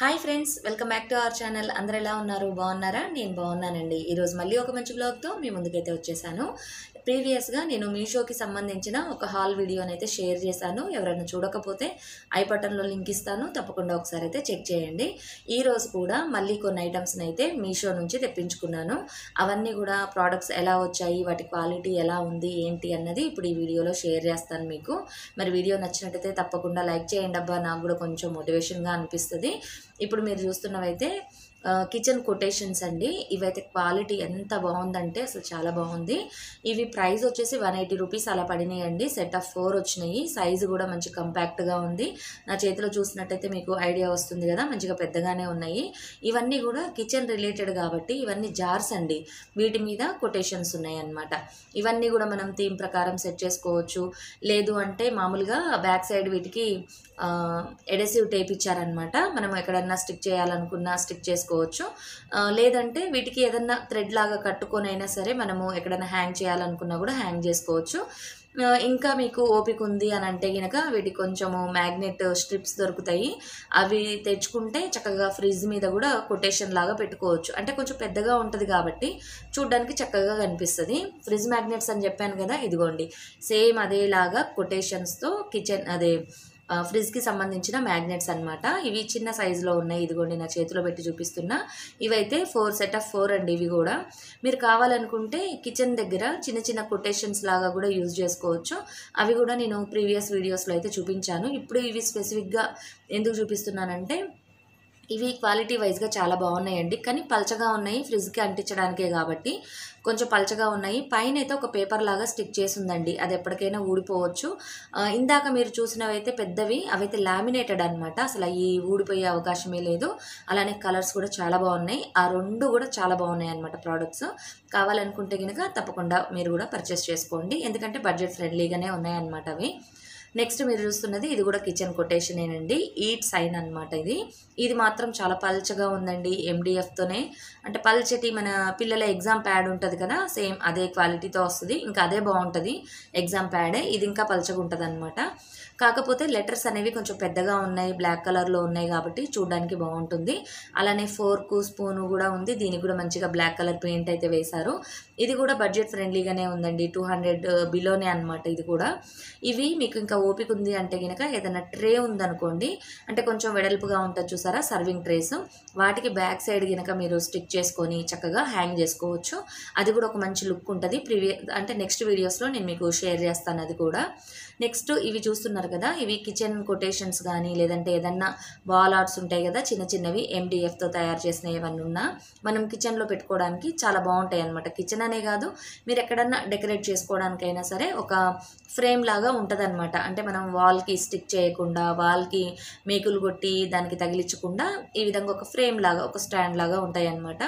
Hi friends, welcome back to our channel. అందరూ ఎలా ఉన్నారు? బాగున్నారా? నేను బాగున్నానండి. ఈరోజు మళ్ళీ ఒక మంచి బ్లాగ్తో మీ ముందుకైతే వచ్చేసాను. ప్రీవియస్గా నేను మీషోకి సంబంధించిన ఒక హాల్ వీడియోని అయితే షేర్ చేశాను. ఎవరైనా చూడకపోతే ఐ బటన్లో లింక్ ఇస్తాను, తప్పకుండా ఒకసారి అయితే చెక్ చేయండి. ఈరోజు కూడా మళ్ళీ కొన్ని ఐటమ్స్ని అయితే మీషో నుంచి తెప్పించుకున్నాను. అవన్నీ కూడా ప్రోడక్ట్స్ ఎలా వచ్చాయి, వాటి క్వాలిటీ ఎలా ఉంది, ఏంటి అన్నది ఇప్పుడు ఈ వీడియోలో షేర్ చేస్తాను మీకు. మరి వీడియో నచ్చినట్టయితే తప్పకుండా లైక్ చేయండి అబ్బా, నాకు కూడా కొంచెం మోటివేషన్గా అనిపిస్తుంది. ఇప్పుడు మీరు చూస్తున్నవైతే కిచెన్ కొటేషన్స్ అండి. ఇవైతే క్వాలిటీ ఎంత బాగుందంటే అసలు చాలా బాగుంది. ఇవి ప్రైస్ వచ్చేసి 180 రూపీస్ అలా పడినాయండి. సెట్ ఆఫ్ 4 వచ్చినాయి. సైజు కూడా మంచి కంపాక్ట్గా ఉంది. నా చేతిలో చూసినట్టయితే మీకు ఐడియా వస్తుంది కదా, మంచిగా పెద్దగానే ఉన్నాయి. ఇవన్నీ కూడా కిచెన్ రిలేటెడ్ కాబట్టి ఇవన్నీ జార్స్ అండి. వీటి మీద కొటేషన్స్ ఉన్నాయి అన్నమాట. ఇవన్నీ కూడా మనం థీమ్ ప్రకారం సెట్ చేసుకోవచ్చు. లేదు అంటే మామూలుగా బ్యాక్ సైడ్ వీటికి ఎడెసివ్ టేప్ ఇచ్చారనమాట. మనం ఎక్కడన్నా స్టిక్ చేయాలనుకున్నా స్టిక్ చేసుకోవచ్చు. లేదంటే వీటికి ఏదన్నా థ్రెడ్ లాగా కట్టుకొని అయినా సరే మనము ఎక్కడైనా హ్యాంగ్ చేయాలనుకున్నా కూడా హ్యాంగ్ చేసుకోవచ్చు. ఇంకా మీకు ఓపిక ఉంది అని అంటే కనుక వీటికి కొంచెము మ్యాగ్నెట్ స్ట్రిప్స్ దొరుకుతాయి. అవి తెచ్చుకుంటే చక్కగా ఫ్రిడ్జ్ మీద కూడా కొటేషన్ లాగా పెట్టుకోవచ్చు. అంటే కొంచెం పెద్దగా ఉంటుంది కాబట్టి చూడ్డానికి చక్కగా కనిపిస్తుంది. ఫ్రిడ్జ్ మ్యాగ్నెట్స్ అని చెప్పాను కదా, ఇదిగోండి సేమ్ అదేలాగా కొటేషన్స్తో కిచెన్ ఫ్రిడ్జ్కి సంబంధించిన మ్యాగ్నెట్స్ అనమాట. ఇవి చిన్న సైజులో ఉన్నాయి. ఇదిగోండి నా చేతిలో పెట్టి చూపిస్తున్నా. ఇవైతే 4 సెట్ ఆఫ్ 4 అండి. ఇవి కూడా మీరు కావాలనుకుంటే కిచెన్ దగ్గర చిన్న చిన్న కొటేషన్స్ లాగా కూడా యూజ్ చేసుకోవచ్చు. అవి కూడా నేను ప్రీవియస్ వీడియోస్లో అయితే చూపించాను. ఇప్పుడు ఇవి స్పెసిఫిక్గా ఎందుకు చూపిస్తున్నానంటే ఇవి క్వాలిటీ వైజ్గా చాలా బాగున్నాయండి. కానీ పల్చగా ఉన్నాయి, ఫ్రిడ్జ్కి అంటించడానికే కాబట్టి కొంచెం పల్చగా ఉన్నాయి. పైన అయితే ఒక పేపర్ లాగా స్టిక్ చేసి ఉందండి, అది ఎప్పటికైనా ఊడిపోవచ్చు. ఇందాక మీరు చూసినవైతే పెద్దవి, అవైతే లామినేటెడ్ అనమాట. అసలు అవి ఊడిపోయే అవకాశమే లేదు. అలానే కలర్స్ కూడా చాలా బాగున్నాయి. ఆ రెండు కూడా చాలా బాగున్నాయి అనమాట ప్రోడక్ట్స్. కావాలనుకుంటే కనుక తప్పకుండా మీరు కూడా పర్చేస్ చేసుకోండి, ఎందుకంటే బడ్జెట్ ఫ్రెండ్లీగానే ఉన్నాయన్నమాట అవి. నెక్స్ట్ మీరు చూస్తున్నది ఇది కూడా కిచెన్ కొటేషనేనండి. ఈట్ సైన్ అనమాట. ఇది మాత్రం చాలా పల్చగా ఉందండి. MDFతోనే, అంటే పల్చటి మన పిల్లల ఎగ్జామ్ ప్యాడ్ ఉంటుంది కదా, సేమ్ అదే క్వాలిటీతో వస్తుంది. ఇంకా అదే బాగుంటుంది ఎగ్జామ్ ప్యాడే. ఇది ఇంకా పల్చగా ఉంటుంది అనమాట. కాకపోతే లెటర్స్ అనేవి కొంచెం పెద్దగా ఉన్నాయి, బ్లాక్ కలర్లో ఉన్నాయి కాబట్టి చూడడానికి బాగుంటుంది. అలానే ఫోర్కు స్పూను కూడా ఉంది. దీనికి కూడా మంచిగా బ్లాక్ కలర్ పెయింట్ అయితే వేశారు. ఇది కూడా బడ్జెట్ ఫ్రెండ్లీగానే ఉందండి. 200 బిలోనే అనమాట ఇది కూడా. ఇవి మీకు ఇంకా ఓపిక ఉంది అంటే కనుక ఏదైనా ట్రే ఉందనుకోండి, అంటే కొంచెం వెడల్పుగా ఉంటుంది చూసారా సర్వింగ్ ట్రేస్, వాటికి బ్యాక్ సైడ్ కనుక మీరు స్టిక్ చేసుకొని చక్కగా హ్యాంగ్ చేసుకోవచ్చు. అది కూడా ఒక మంచి లుక్ ఉంటుంది. అంటే నెక్స్ట్ వీడియోస్లో నేను మీకు షేర్ చేస్తాను అది కూడా. నెక్స్ట్ ఇవి చూస్తున్నారు కదా, ఇవి కిచెన్ కొటేషన్స్ కానీ లేదంటే ఏదన్నా వాల్ ఆర్ట్స్ ఉంటాయి కదా చిన్న చిన్నవి, MDFతో తయారు చేసిన ఏమన్నా ఉన్నా మనం కిచెన్లో పెట్టుకోవడానికి చాలా బాగుంటాయి అన్నమాట. కిచెన్ అనే కాదు, మీరు ఎక్కడన్నా డెకరేట్ చేసుకోవడానికైనా సరే ఒక ఫ్రేమ్ లాగా ఉంటుంది అనమాట. అంటే మనం వాల్కి స్టిక్ చేయకుండా, వాల్కి మేకులు కొట్టి దానికి తగిలించకుండా ఈ విధంగా ఒక ఫ్రేమ్ లాగా, ఒక స్టాండ్ లాగా ఉంటాయి అన్నమాట.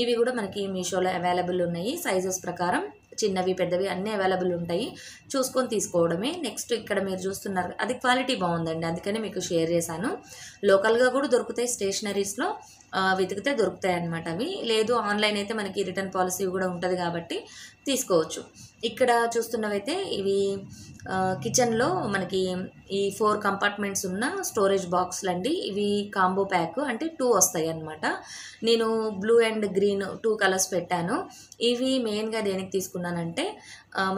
ఇవి కూడా మనకి మీషోలో అవైలబుల్ ఉన్నాయి. సైజెస్ ప్రకారం చిన్నవి పెద్దవి అన్నీ అవైలబుల్ ఉంటాయి, చూసుకొని తీసుకోవడమే. నెక్స్ట్ ఇక్కడ మీరు చూస్తున్నారు, అది క్వాలిటీ బాగుందండి, అందుకని మీకు షేర్ చేశాను. లోకల్గా కూడా దొరుకుతాయి, స్టేషనరీస్లో వెతికితే దొరుకుతాయి అన్నమాట అవి. లేదు ఆన్లైన్ అయితే మనకి రిటర్న్ పాలసీ కూడా ఉంటుంది కాబట్టి తీసుకోవచ్చు. ఇక్కడ చూస్తున్నవైతే ఇవి కిచెన్లో మనకి ఈ 4 కంపార్ట్మెంట్స్ ఉన్న స్టోరేజ్ బాక్స్లు అండి. ఇవి కాంబో ప్యాక్, అంటే 2 వస్తాయి అన్నమాట. నేను బ్లూ అండ్ గ్రీన్ 2 కలర్స్ పెట్టాను. ఇవి మెయిన్గా దేనికి తీసుకున్నానంటే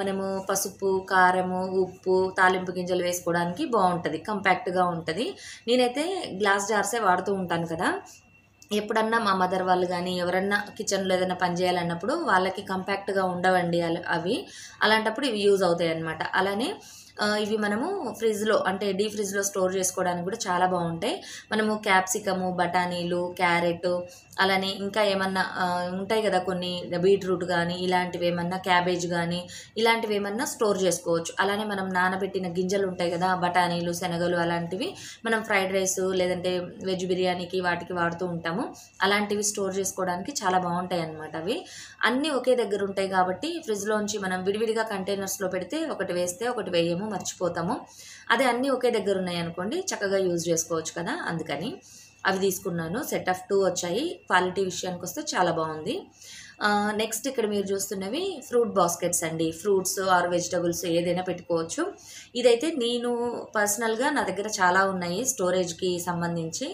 మనము పసుపు, కారము, ఉప్పు, తాలింపు గింజలు వేసుకోవడానికి బాగుంటుంది, కంపాక్ట్గా ఉంటుంది. నేనైతే గ్లాస్ జార్సే వాడుతూ ఉంటాను కదా. ఎప్పుడన్నా మా మదర్ వాళ్ళు కానీ ఎవరన్నా కిచెన్లో ఏదైనా పని చేయాలన్నప్పుడు వాళ్ళకి కంపాక్ట్గా ఉండవండి అవి. అలాంటప్పుడు ఇవి యూజ్ అవుతాయి అన్నమాట. అలానే ఇవి మనము ఫ్రిడ్జ్లో, అంటే డీ ఫ్రిడ్జ్లో స్టోర్ చేసుకోవడానికి కూడా చాలా బాగుంటాయి. మనము క్యాప్సికము, బఠానీలు, క్యారెట్, అలానే ఇంకా ఏమన్నా ఉంటాయి కదా కొన్ని, బీట్రూట్ కానీ ఇలాంటివి ఏమన్నా, క్యాబేజ్ కానీ ఇలాంటివి ఏమన్నా స్టోర్ చేసుకోవచ్చు. అలానే మనం నానబెట్టిన గింజలు ఉంటాయి కదా, బఠానీలు, శనగలు, అలాంటివి మనం ఫ్రైడ్ రైస్ లేదంటే వెజ్ బిర్యానీకి వాటికి వాడుతూ ఉంటాము. అలాంటివి స్టోర్ చేసుకోవడానికి చాలా బాగుంటాయి అన్నమాట. అవి అన్నీ ఒకే దగ్గర ఉంటాయి కాబట్టి ఫ్రిడ్జ్లోంచి మనం విడివిడిగా కంటైనర్స్లో పెడితే ఒకటి వేస్తే ఒకటి వేయము, మర్చిపోతాము. అదే అన్నీ ఒకే దగ్గర ఉన్నాయి అనుకోండి, చక్కగా యూజ్ చేసుకోవచ్చు కదా, అందుకని. అవి తీసుకున్నాను. సెట్ ఆఫ్ 2 వచ్చాయి. క్వాలిటీ విషయానికి వస్తే చాలా బాగుంది. నెక్స్ట్ ఇక్కడ మీరు చూస్తున్నవి ఫ్రూట్ బాస్కెట్స్ అండి. ఫ్రూట్స్ ఆర్ వెజిటబుల్స్ ఏదైనా పెట్టుకోవచ్చు. ఇదైతే నేను పర్సనల్గా నా దగ్గర చాలా ఉన్నాయి స్టోరేజ్కి సంబంధించి.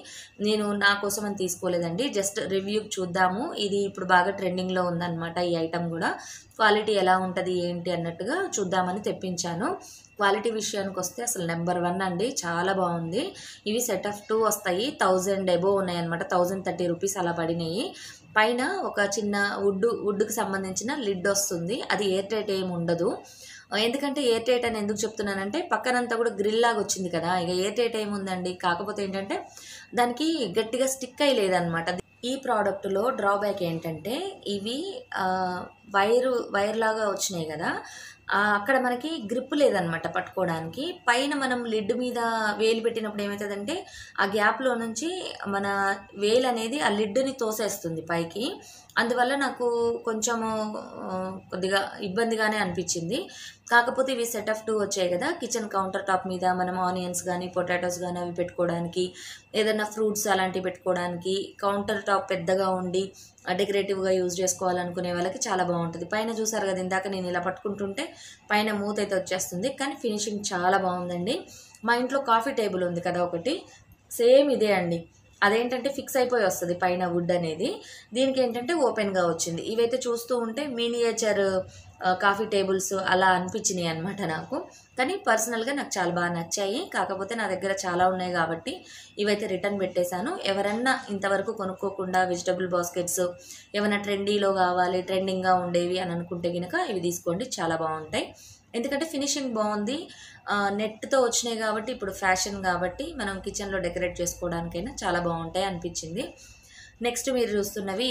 నేను నా కోసం అని తీసుకోలేదండి, జస్ట్ రివ్యూ చూద్దాము. ఇది ఇప్పుడు బాగా ట్రెండింగ్లో ఉందన్నమాట ఈ ఐటమ్ కూడా. క్వాలిటీ ఎలా ఉంటుంది ఏంటి అన్నట్టుగా చూద్దామని తెప్పించాను. క్వాలిటీ విషయానికి వస్తే అసలు నెంబర్ 1 అండి, చాలా బాగుంది. ఇవి సెట్ ఆఫ్ 2 వస్తాయి. 1000 అబోవ్ ఉన్నాయి అనమాట. 1030 రూపీస్ అలా పడినాయి. పైన ఒక చిన్న వుడ్కి సంబంధించిన లిడ్ వస్తుంది. అది ఎయిర్ టైట్ ఏమి ఉండదు. ఎందుకంటే ఎయిర్ టైట్ అని ఎందుకు చెప్తున్నానంటే పక్కనంతా కూడా గ్రిల్ లాగా వచ్చింది కదా, ఇక ఎయిర్ టైట్ ఏముందండి. కాకపోతే ఏంటంటే దానికి గట్టిగా స్టిక్ అయ్యలేదన్నమాట. ఈ ప్రోడక్ట్లో డ్రాబ్యాక్ ఏంటంటే ఇవి వైర్ లాగా వచ్చినాయి కదా, అక్కడ మనకి గ్రిప్ లేదనమాట పట్టుకోవడానికి. పైన మనం లిడ్ మీద వేలు పెట్టినప్పుడు ఏమవుతుందంటే ఆ గ్యాప్లో నుంచి మన వేలు అనేది ఆ లిడ్ని తోసేస్తుంది పైకి. అందువల్ల నాకు కొంచెము కొద్దిగా ఇబ్బందిగానే అనిపించింది. కాకపోతే ఇవి సెట్ ఆఫ్ 2 వచ్చాయి కదా, కిచెన్ కౌంటర్ టాప్ మీద మనం ఆనియన్స్ కానీ పొటాటోస్ కానీ అవి పెట్టుకోవడానికి, ఏదైనా ఫ్రూట్స్ అలాంటివి పెట్టుకోవడానికి, కౌంటర్ టాప్ పెద్దగా ఉండి డెకరేటివ్గా యూజ్ చేసుకోవాలనుకునే వాళ్ళకి చాలా బాగుంటుంది. పైన చూసారు కదా, ఇందాక నేను ఇలా పట్టుకుంటుంటే పైన మూత అయితే వచ్చేస్తుంది, కానీ ఫినిషింగ్ చాలా బాగుందండి. మా ఇంట్లో కాఫీ టేబుల్ ఉంది కదా ఒకటి, సేమ్ ఇదే అండి. అదేంటంటే ఫిక్స్ అయిపోయి వస్తుంది పైన వుడ్ అనేది. దీనికి ఏంటంటే ఓపెన్గా వచ్చింది. ఇవైతే చూస్తూ ఉంటే మినియేచర్ కాఫీ టేబుల్స్ అలా అనిపించినాయి అనమాట నాకు. కానీ పర్సనల్గా నాకు చాలా బాగా నచ్చాయి. కాకపోతే నా దగ్గర చాలా ఉన్నాయి కాబట్టి ఇవైతే రిటర్న్ పెట్టేశాను. ఎవరన్నా ఇంతవరకు కొనుక్కోకుండా వెజిటబుల్ బాస్కెట్స్ ఏమైనా ట్రెండీలో కావాలి, ట్రెండింగ్గా ఉండేవి అని అనుకుంటే కనుక ఇవి తీసుకోండి, చాలా బాగుంటాయి. ఎందుకంటే ఫినిషింగ్ బాగుంది. నెట్తో వచ్చినాయి కాబట్టి ఇప్పుడు ఫ్యాషన్ కాబట్టి మనం కిచెన్లో డెకరేట్ చేసుకోవడానికైనా చాలా బాగుంటాయి అనిపించింది. నెక్స్ట్ మీరు చూస్తున్నవి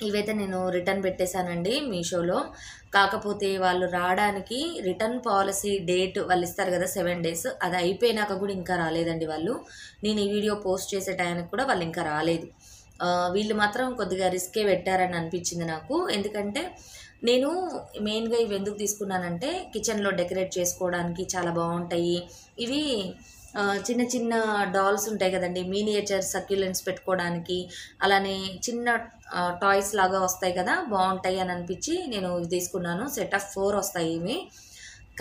ఇవైతే నేను రిటర్న్ పెట్టేశానండి మీషోలో. కాకపోతే వాళ్ళు రావడానికి రిటర్న్ పాలసీ డేట్ వాళ్ళు ఇస్తారు కదా 7 days, అది అయిపోయినాక కూడా ఇంకా రాలేదండి వాళ్ళు. నేను ఈ వీడియో పోస్ట్ చేసే టైంకి కూడా వాళ్ళు ఇంకా రాలేదు. వీళ్ళు మాత్రం కొద్దిగా రిస్కే పెట్టారని అనిపించింది నాకు. ఎందుకంటే నేను మెయిన్గా ఇవి ఎందుకు తీసుకున్నానంటే కిచెన్లో డెకరేట్ చేసుకోవడానికి చాలా బాగుంటాయి. ఇవి చిన్న చిన్న డాల్స్ ఉంటాయి కదండి, మినియేచర్ సక్యులెంట్స్ పెట్టుకోవడానికి, అలానే చిన్న టాయ్స్ లాగా వస్తాయి కదా, బాగుంటాయి అని అనిపించి నేను తీసుకున్నాను. సెట్ ఆఫ్ 4 వస్తాయి ఇవి.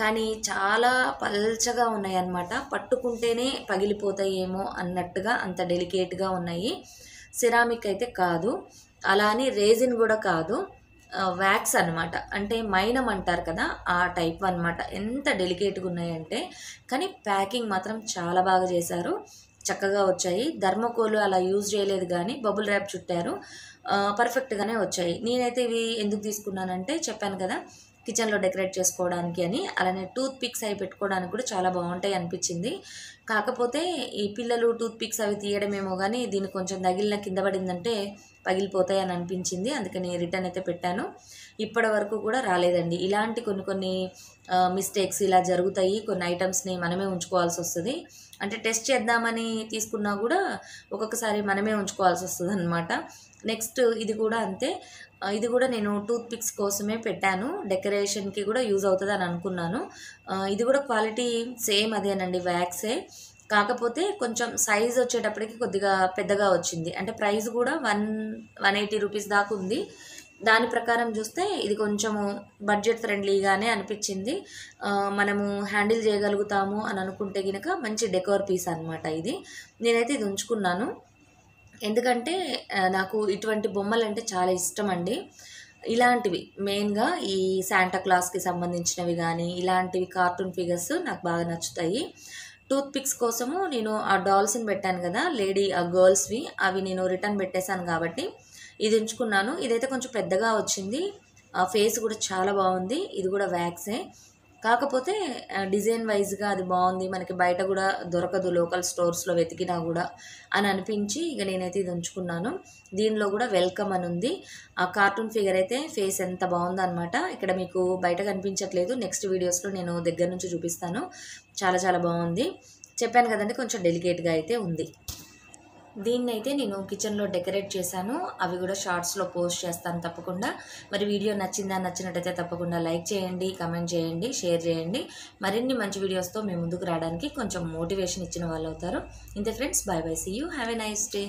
కానీ చాలా పల్చగా ఉన్నాయి అన్నమాట. పట్టుకుంటేనే పగిలిపోతాయేమో అన్నట్టుగా అంత డెలికేట్గా ఉన్నాయి. సిరామిక్ అయితే కాదు, అలా అని రేజిన్ కూడా కాదు, వ్యాక్స్ అనమాట. అంటే మైనం అంటారు కదా, ఆ టైప్ అనమాట. ఎంత డెలికేట్గా ఉన్నాయంటే, కానీ ప్యాకింగ్ మాత్రం చాలా బాగా చేశారు, చక్కగా వచ్చాయి. థర్మోకోల్ అలా యూజ్ చేయలేదు కానీ బబుల్ ర్యాప్ చుట్టారు, పర్ఫెక్ట్గానే వచ్చాయి. నేనైతే ఇవి ఎందుకు తీసుకున్నానంటే చెప్పాను కదా కిచెన్లో డెకరేట్ చేసుకోవడానికి అని. అలానే టూత్ పిక్స్ అవి పెట్టుకోవడానికి కూడా చాలా బాగుంటాయి అనిపించింది. కాకపోతే ఈ పిల్లలు టూత్ పిక్స్ అవి తీయడమేమో కానీ దీన్ని కొంచెం తగిలిన కింద పడిందంటే పగిలిపోతాయి అని అనిపించింది. అందుకని రిటర్న్ అయితే పెట్టాను. ఇప్పటి వరకు కూడా రాలేదండి. ఇలాంటి కొన్ని మిస్టేక్స్ ఇలా జరుగుతాయి. కొన్ని ఐటమ్స్ని మనమే ఉంచుకోవాల్సి వస్తుంది. అంటే టెస్ట్ చేద్దామని తీసుకున్నా కూడా ఒక్కొక్కసారి మనమే ఉంచుకోవాల్సి వస్తుంది అనమాట. నెక్స్ట్ ఇది కూడా అంతే. ఇది కూడా నేను టూత్ పిక్స్ కోసమే పెట్టాను, డెకరేషన్కి కూడా యూజ్ అవుతుంది అని అనుకున్నాను. ఇది కూడా క్వాలిటీ సేమ్ అదేనండి, వ్యాక్సే. కాకపోతే కొంచెం సైజ్ వచ్చేటప్పటికి కొద్దిగా పెద్దగా వచ్చింది. అంటే ప్రైస్ కూడా 180 రూపీస్ దాకా ఉంది. దాని ప్రకారం చూస్తే ఇది కొంచెము బడ్జెట్ ఫ్రెండ్లీగానే అనిపించింది. మనము హ్యాండిల్ చేయగలుగుతాము అని అనుకుంటే కనుక మంచి డెకోర్ పీస్ అనమాట ఇది. నేనైతే ఇది ఉంచుకున్నాను. ఎందుకంటే నాకు ఇటువంటి బొమ్మలు అంటే చాలా ఇష్టం అండి. ఇలాంటివి మెయిన్గా ఈ శాంటా క్లాస్కి సంబంధించినవి కానీ ఇలాంటివి కార్టూన్ ఫిగర్స్ నాకు బాగా నచ్చుతాయి. టూత్ పిక్స్ కోసము నేను ఆ డాల్స్ని పెట్టాను కదా లేడీ, ఆ గర్ల్స్వి, అవి నేను రిటర్న్ పెట్టేశాను కాబట్టి ఇది ఉంచుకున్నాను. ఇదైతే కొంచెం పెద్దగా వచ్చింది, ఫేస్ కూడా చాలా బాగుంది. ఇది కూడా వ్యాక్సే. కాకపోతే డిజైన్ వైజ్గా అది బాగుంది, మనకి బయట కూడా దొరకదు లోకల్ స్టోర్స్లో వెతికినా కూడా అని అనిపించి ఇక నేనైతే ఇది ఉంచుకున్నాను. దీనిలో కూడా వెల్కమ్ అని ఉంది. ఆ కార్టూన్ ఫిగర్ అయితే ఫేస్ ఎంత బాగుందో అనమాట. ఇక్కడ మీకు బయట కనిపించట్లేదు, నెక్స్ట్ వీడియోస్లో నేను దగ్గర నుంచి చూపిస్తాను. చాలా చాలా బాగుంది. చెప్పాను కదండి కొంచెం డెలికేట్గా అయితే ఉంది. దీన్నైతే నేను కిచెన్లో డెకరేట్ చేశాను. అవి కూడా షార్ట్స్లో పోస్ట్ చేస్తాను తప్పకుండా. మరి వీడియో నచ్చినట్టయితే తప్పకుండా లైక్ చేయండి, కమెంట్ చేయండి, షేర్ చేయండి. మరిన్ని మంచి వీడియోస్తో మీ ముందుకు రావడానికి కొంచెం మోటివేషన్ ఇచ్చిన వాళ్ళు అవుతారు. ఇంతే friends, bye bye, see you, have a nice day.